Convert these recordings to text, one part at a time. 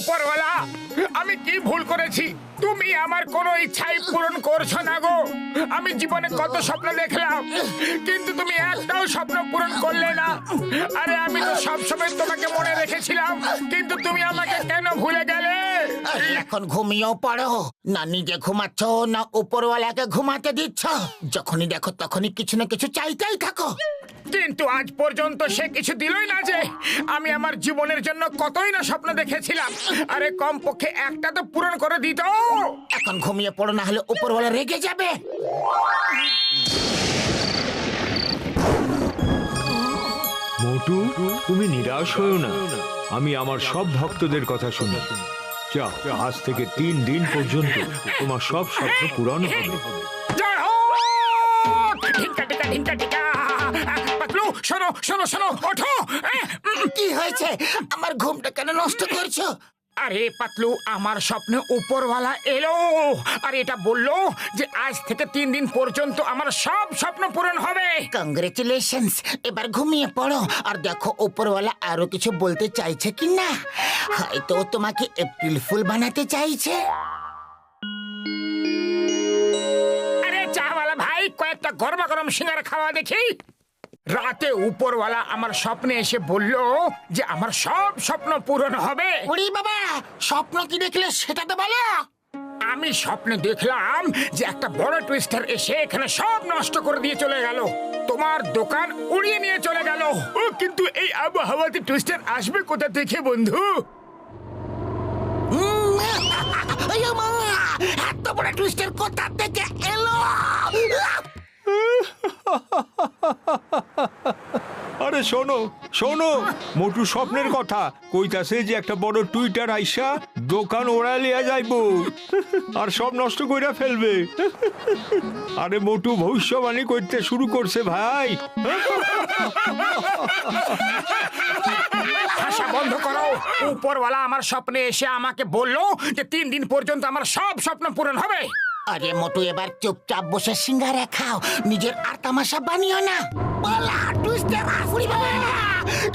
উপরওয়ালা, আমি কি ভুল করেছি? তুমি আমার কোনো ইচ্ছাই পূরণ করছো না গো। আমি জীবনে কত স্বপ্ন দেখলাম, কিন্তু তুমি একটাও স্বপ্ন পূরণ করলে না। আরে আমি তো সবসময় তোমাকে মনে রেখেছিলাম, কিন্তু তুমি আমাকে কেন ভুলে গেলে? এখন ঘুমিয়েও পড়ো না, নিজে ঘুমাচ্ছ না উপরওয়ালাকে ঘুমাতে দিচ্ছ। যখনই দেখো তখনই কিছু না কিছু চাইতেই থাকো। কিন্তু আজ পর্যন্ত সে কিছু দিলই না। যে আমি আমার জীবনের জন্য কতই না স্বপ্ন দেখেছিলাম, আরে কমপক্ষে একটা তো পূরণ করে দিত। এখন ঘুমিয়ে পড়ো, না হলে উপরওয়ালা রেগে যাবে। মোটু, তুমি নিরাশ হয়েও না। আমি আমার সব ভক্তদের কথা শুনি। যাও, আজ থেকে 3 দিন পর্যন্ত তোমার সব স্বপ্ন পূরণ হবে। জয় হো! ঢিঙ্কা ঢিঙ্কা ঢিঙ্কা ঢিঙ্কা। পাতলু, শোনো শোনো শোনো, ওঠো। কি হয়েছে? আমার ঘুমটা কেন নষ্ট করছো? আরে পাতলু, আমার স্বপ্নে উপরওয়ালা এলো আর এটা বললো যে আজ থেকে 3 দিন পর্যন্ত আমার সব স্বপ্ন পূরণ হবে। কংগ্রেচুলেশনস। এবার ঘুমিয়ে পড়ো আর দেখো উপরওয়ালা আরো কিছু বলতে চাইছে কি না। হয়তো তোমাকে এপ্রিল ফুল বানাতে চাইছে। আরে চাওয়ালা ভাই, কয়েকটা গরমা গরম সিঙ্গারা খাওয়া দেখি। রাতে উপরওয়ালা আমার স্বপ্নে এসে বলল যে আমার সব স্বপ্ন পূরণ হবে। ওরে বাবা, স্বপ্ন কি দেখলে সেটা তো বলো। আমি স্বপ্নে দেখলাম যে একটা বড় টুইস্টার এসে এখানে সব নষ্ট করে দিয়ে চলে গেল। তোমার দোকান উড়িয়ে নিয়ে চলে গেল। ও, কিন্তু এই আবহাওয়াতে টুইস্টার আসবে কোথা থেকে বন্ধু? এত বড় টুইস্টার কোথা থেকে এলো? আরে শোনো শোনো, মোটু স্বপ্নের কথা কইতাছে যে একটা বড় টুইটার আইসা দোকান ওড়া লিয়া যাইবো আর সব নষ্ট কইরা ফেলবে। আরে মোটু ভবিষ্যবাণী করতে শুরু করছে ভাই। হাসা বন্ধ করো। উপরওয়ালা আমার স্বপ্নে এসে আমাকে বললো যে 3 দিন পর্যন্ত আমার সব স্বপ্ন পূরণ হবে। আরে মোটু, এবার চুপচাপ বসে সিঙ্গারা খাও, নিজের আর তামাশা বানিও না। বলা টুইস্টার আফুরি বাবা,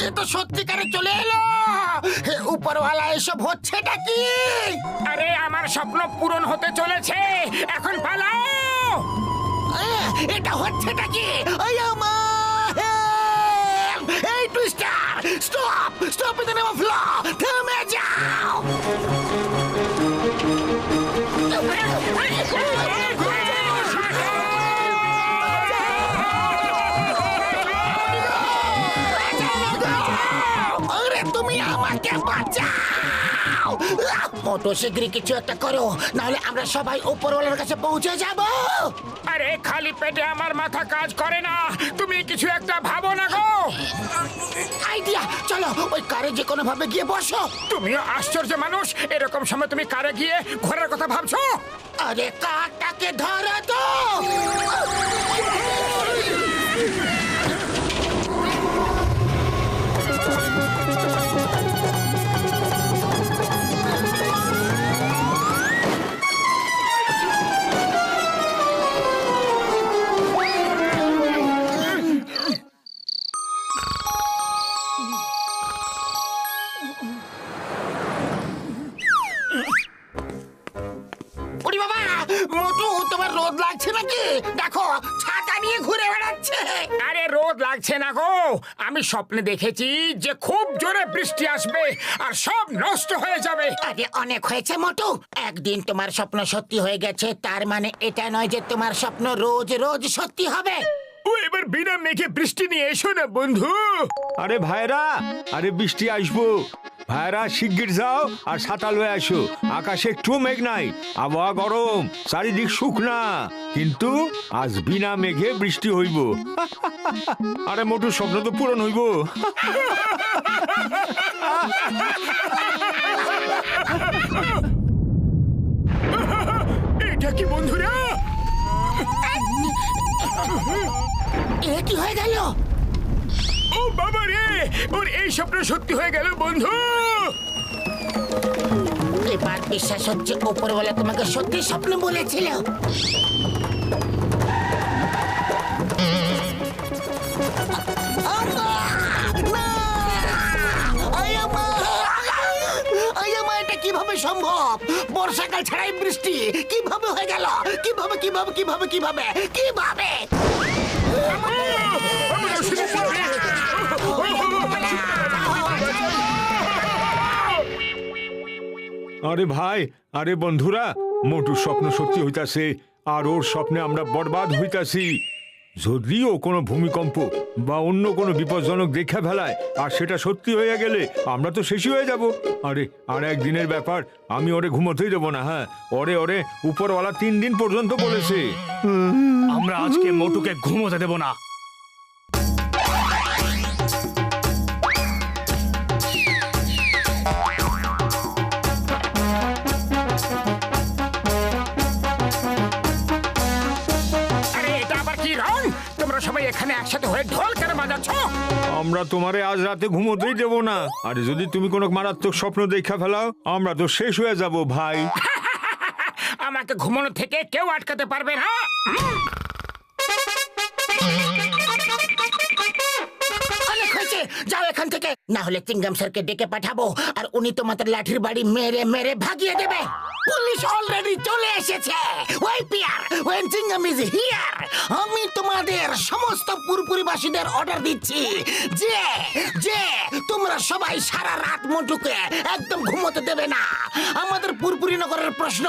এ তো সত্যিকারে চলে এলো। হে উপরওয়ালা, এসব হচ্ছেটা কি? আরে আমার স্বপ্ন পূরণ হতে চলেছে, এখন পালাও। এটা হচ্ছেটা কি? এই twister, stop stop in the name of law, থেমে যাও। আরে তুমি আমাকে বাঁচাও। মোটো শীঘ্রই কিছু একটা করো, নাহলে আমরা সবাই উপরওয়ালার কাছে পৌঁছে যাব। আরে খালি পেটে আমার মাথা কাজ করে না, তুমি কিছু একটা ভাবো না গো। আইডিয়া, চলো ওই কারে যে কোনো ভাবে গিয়ে বসো। তুমিও আশ্চর্য মানুষ, এরকম সময় তুমি কারে গিয়ে ঘরের কথা ভাবছো? আরে কারটাকে ধরো তো। মোটু, তোমার রোদ লাগছে নাকি? দেখো ছাতা নিয়ে ঘুরে বেড়াচ্ছে। আরে রোদ লাগছে না গো, আমি স্বপ্নে দেখেছি যে খুব জোরে বৃষ্টি আসবে আর সব নষ্ট হয়ে যাবে। আরে অনেক হয়েছে মোটু, একদিন তোমার স্বপ্ন সত্যি হয়ে গেছে, তার মানে এটা নয় যে তোমার স্বপ্ন রোজ রোজ সত্যি হবে। ও, এবার বিনা মেঘে বৃষ্টি নিয়ে এসো না বন্ধু। আরে ভাইরা, আরে বৃষ্টি আসবো। ভাইরা শিগগির যাও আর ছাতা লয়ে আসো। আকাশে একটু মেঘ নাই, আবহাওয়া গরম, চারিদিক শুকনা, কিন্তু আজ বিনা মেঘে বৃষ্টি হইব। আরে মোটু স্বপ্ন তো পূরণ হইব। এটা কি বন্ধুরা? এ কি হয়ে গেল? ও বাবা রে, ওর এই স্বপ্ন সত্যি হয়ে গেল বন্ধু। এবার বিশ্বাস হচ্ছে উপরওয়ালা তোমাকে সত্যি স্বপ্ন বলেছিল। এটা সম্ভব? বর্ষাকাল ছাড়াই বৃষ্টি কিভাবে হয়ে গেল? কিভাবে কিভাবে কিভাবে কিভাবে কিভাবে? আরে ভাই, আরে বন্ধুরা, মোটুর স্বপ্ন সত্যি হইতাছে আর ওর স্বপ্নে আমরা বরবাদ হইতাছি। যদিও কোনো ভূমিকম্প বা অন্য কোনো বিপজ্জনক দেখা ফেলায় আর সেটা সত্যি হয়ে গেলে আমরা তো শেষই হয়ে যাব। আরে আর একদিনের ব্যাপার, আমি ওরে ঘুমোতেই দেবো না। হ্যাঁ, ওরে উপরওয়ালা 3 দিন পর্যন্ত বলেছে। আমরা আজকে মোটুকে ঘুমোতে দেব না। আরে এটা আবার কি রং? তোমরা সবাই এখানে একসাথে হয়ে ঢোল কেন বাজাচ্ছ? আমরা তোমারে আজ রাতে ঘুমোতেই দেবো না। আরে যদি তুমি কোনো মারাত্মক স্বপ্ন দেখা ফেলাও আমরা তো শেষ হয়ে যাব ভাই। আমাকে ঘুমানো থেকে কেউ আটকাতে পারবে না। অনেক হয়েছে, যাও এখান থেকে, না হলে চিঙ্গাম স্যারকে ডেকে পাঠাবো আর উনি তোমাদের লাঠির বাড়ি মেরে মেরে ভাগিয়ে দেবে। পুলিশ অলরেডি চলে এসেছে। ওয়াইপিআর when চিঙ্গাম is here, আমি তোমাদের সমস্ত পুরপুরিবাসীদের অর্ডার দিচ্ছি যে যে তোমরা সবাই সারা রাত মোটুকে একদম ঘুমোতে দেবে না। আমাদের পুরপুরি নগরের প্রশ্ন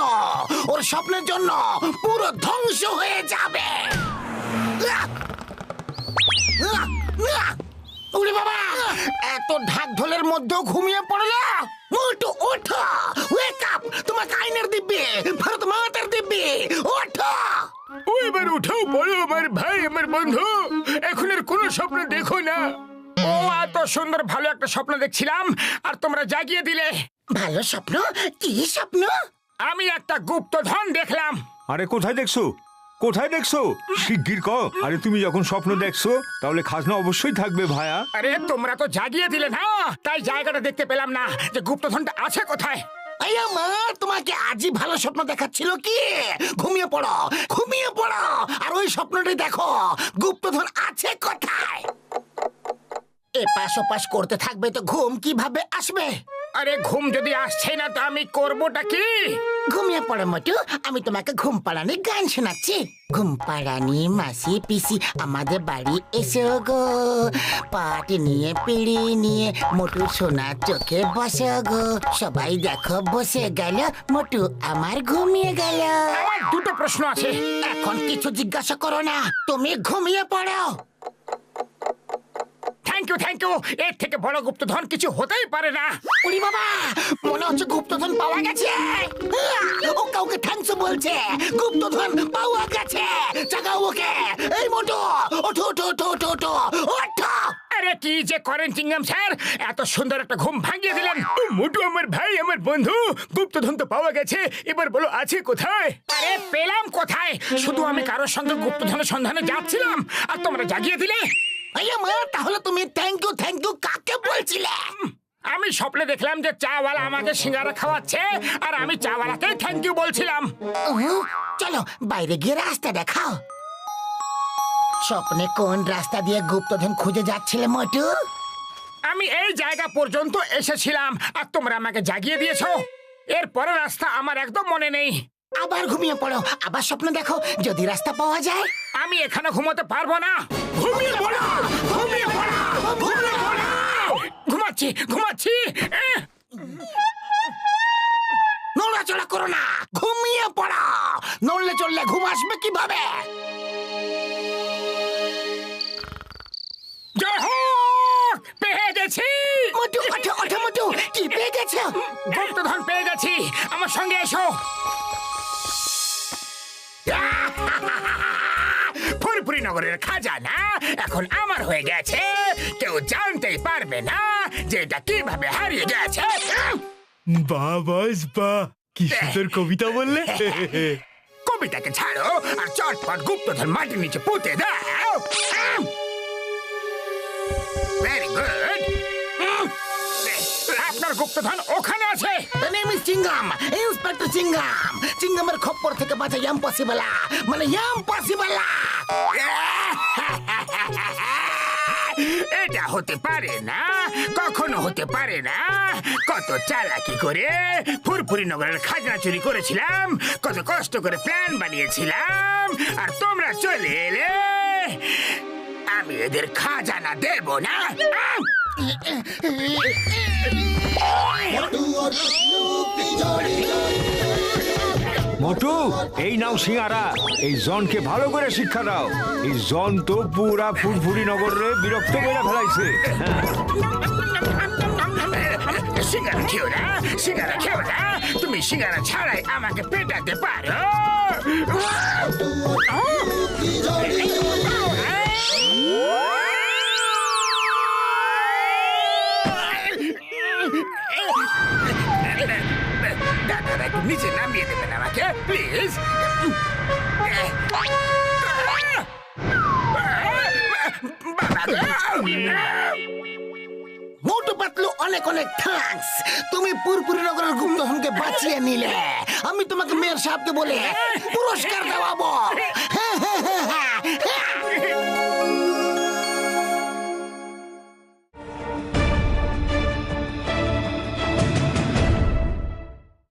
ওর স্বপ্নের জন্য পুরো ধ্বংস হয়ে যাবে। ওরে বাবা, এত ঢাক ঢোলের মধ্যেও ঘুমিয়ে পড়লো। মোটু ওঠো, ওয়েক আপ, তোমাকে আইনের দিব্যি, ভারত মাতার দিব্যি, ওঠো। ও এবার উঠাও, বলো আমার ভাই, আমার বন্ধু, এখন আর কোনো স্বপ্ন দেখো না। ও এত সুন্দর ভালো একটা স্বপ্ন দেখছিলাম আর তোমরা জাগিয়ে দিলে। ভালো স্বপ্ন? কি স্বপ্ন? আমি একটা গুপ্তধন দেখলাম। আরে কোথায় দেখছো? কোথায় দেখছো? শিগগির কও। আরে তুমি যখন স্বপ্ন দেখছো তাহলে খাজনা অবশ্যই থাকবে ভায়া। আরে তোমরা তো জাগিয়ে দিলে না, তাই জায়গাটা দেখতে পেলাম না যে গুপ্তধনটা আছে কোথায়। আইয়া মা, তোমাকে আজই ভালো স্বপ্ন দেখাচ্ছিল কি? ঘুমিয়ে পড়ো, ঘুমিয়ে পড়ো, আর ওই স্বপ্নটি দেখো গুপ্তধন আছে কোথায়। এপাশ ওপাশ করতে থাকবে তো ঘুম কিভাবে আসবে? আরে ঘুম যদি আসছে না তো আমি করবোটা কি? ঘুমিয়ে পড়ো মোটু, আমি তোমাকে ঘুম পাড়ানি গান শোনাচ্ছি। ঘুম পাড়ানি মাসি পিসি আমাদের বাড়ি এসো গো, পাট নিয়ে পিড়ি নিয়ে মোটু সোনা চোখে বসো গো, সবাই দেখো বসে গেল, মোটু আমার ঘুমিয়ে গেল। আমার দুটো প্রশ্ন আছে। এখন কিছু জিজ্ঞাসা করো না, তুমি ঘুমিয়ে পড়ো। Thank you. এর থেকে বড় গুপ্তধন কিছু হতেই পারে না। উরি বাবা, মনে হচ্ছে গুপ্তধন পাওয়া গেছে। ও কাউকে থ্যাঙ্কস বলছে, গুপ্তধন পাওয়া গেছে। জাগাও ওকে। এই মোটু, ওঠো ওঠো ওঠো ওঠো ওঠো ওঠো। আরে কি যে করেন চিঙ্গাম স্যার, এত সুন্দর একটা ঘুম ভাঙিয়ে দিলেন। মোটু আমার ভাই, আমার বন্ধু, গুপ্তধন তো পাওয়া গেছে, এবার বলো আছে কোথায়? আরে পেলাম কোথায়? শুধু আমি কারোর সঙ্গে গুপ্তধনের সন্ধানে যাচ্ছিলাম আর তোমরা জাগিয়ে দিলে। আইয়া মা, তাহলে তুমি থ্যাংক ইউ কাকে বলছিলে? আমি স্বপ্নে দেখলাম যে চাওয়ালা আমাকে সিঙ্গারা খাওয়াচ্ছে আর আমি চাওয়ালাকে থ্যাংক ইউ বলছিলাম। চলো বাইরে গিয়ে রাস্তা দেখাও। স্বপ্নে কোন রাস্তা দিয়ে গুপ্তধন খুঁজে যাচ্ছিলে মোটু? আমি এই জায়গা পর্যন্ত এসেছিলাম আর তোমরা আমাকে জাগিয়ে দিয়েছো। এর পরের রাস্তা আমার একদম মনে নেই। আবার ঘুমিয়ে পড়ো, আবার স্বপ্ন দেখো, যদি রাস্তা পাওয়া যায়। আমি এখানে ঘুমোতে পারবো না। ঘুমিয়ে পড়ো, ঘুমিয়ে পড়ো, ঘুমিয়ে পড়ো। ঘুমাচ্ছি। নড়াচড়া করো না, ঘুমিয়ে পড়ো। নড়লে চললে ঘুম আসবে কিভাবে? জয় হোক, পেয়ে গেছি। মোটু ওঠো ওঠো মোটু, কি পেয়ে গেছো? গুপ্তধন পেয়ে গেছি, আমার সঙ্গে এসো। ফুরফুরি নগরের খাজানা এখন আমার হয়ে গেছে, কেউ জানতেই পারবে না যে এটা কিভাবে হারিয়ে গেছে। বাহ, কি সুন্দর কবিতা বললে। কবিতাকে ছাড়ো আর চটপট গুপ্তধন মাটির নিচে পুঁতে দাও। Very good. আপনার গুপ্তধন ওখানে আছে। The name is Chingam, inspector Chingam. চিঙ্গামের খপ্পর থেকে বাঁচা ইম্পসিবল, মানে ইম্পসিবল। এই এটা হতে পারে না, কখনো হতে পারে না। কত চালাকি করে ফুরফুরি নগরের খাজনা চুরি করেছিলাম, কত কষ্ট করে প্ল্যান বানিয়েছিলাম, আর তোমরা চলে এলে। আমি এদের খাজানা দেব না। মোটু, এই নাও সিঙ্গারা, এই জনকে ভালো করে শিক্ষা দাও। এই জন তো পুরা ফুরফুরি নগরে বিরক্ত করে ফেলাইছে। সিঙ্গারা খেও না, সিঙ্গারা খেও না। তুমি সিঙ্গারা ছাড়াই আমাকে পেটাতে পারো। দাদারা একটু নিচে নামিয়ে দেবেন আমাকে, প্লিজ। মোটু পাতলু, অনেক অনেক থ্যাঙ্কস। তুমি পুরপুরি নগরের গুপ্তধনকে বাঁচিয়ে নিলে। আমি তোমাকে মেয়র সাহেবকে বলে পুরস্কার